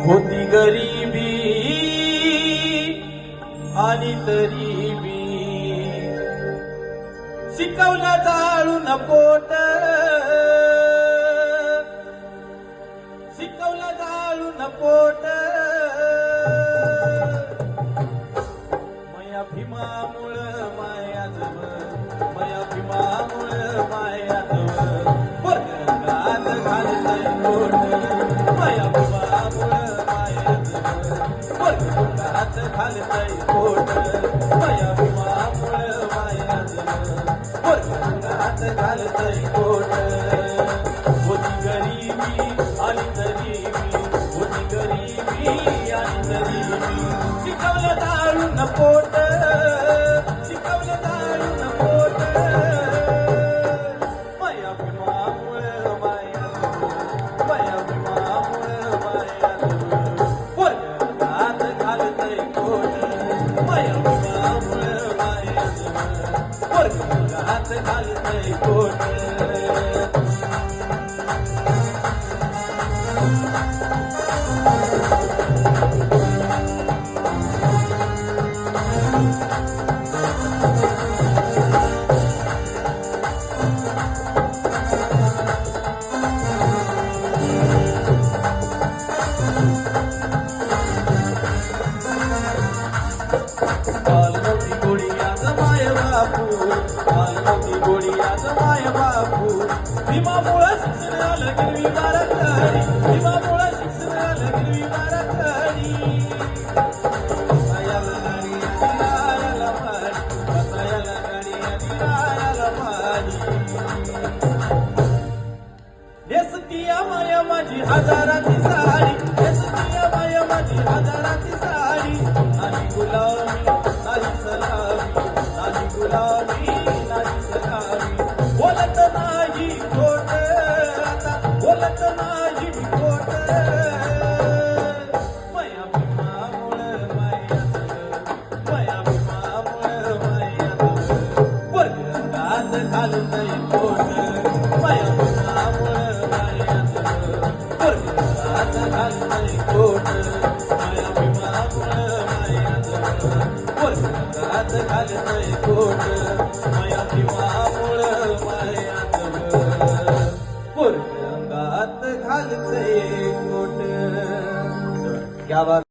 होती गरिबी आणि तरी बी शिकवलं जाळून पोट, शिकवलं जाळून पोट. मया भीमामुळं मायाजवळ, मया भीमामुळं मायाजवळ वर्गात घालतय पोट. मया भीमामुळं मायाजवळ वर्गात घालतय पोट. मया भीमामुळं मायाजवळ वर्गात घालतय पोट. होती गरिबी आणि तरी बी, होती गरिबी आणि तरी बी शिकवलं जाळून पोट, शिकवलं जाळून पोट. मया भीमामुळं मायाजवळ, मया भीमामुळं मायाजवळ वर्गात घालतय पोट. मया भीमामुळं मायाजवळ वर्गात घालतय पोट. पालवती गोडी आज माय बापू, पालवती गोडी आज माय बापू. भीमामुळं शिक्षण आलं गिरवी बाराखडी, भीमामुळं शिक्षण आलं गिरवी बाराखडी. बसायला गाडी आणि रायाला पाणी, बसायला गाडी आणि रायाला पाणी. नेसतीया माया माझी हजाराची साडी, नेसतीया माया माझी हजाराची साडी. नाही गुलामी नाही सलामी, नाही गुलामी नाही सलामी. बोलत नाही खोट आता, बोलत नाही खोट. मया भीमामुळं मायाजवळ, मया भीमामुळं मायाजवळ वर्गात घालतय पोट. मया भीमामुळं मायाजवळ वर्गात घालतय पोट. मया भीमामुळं मायाजवळ वर्गात घालतय पोट. मया भीमामुळं मायाजवळ वर्गात घालतय पोट. क्या बात.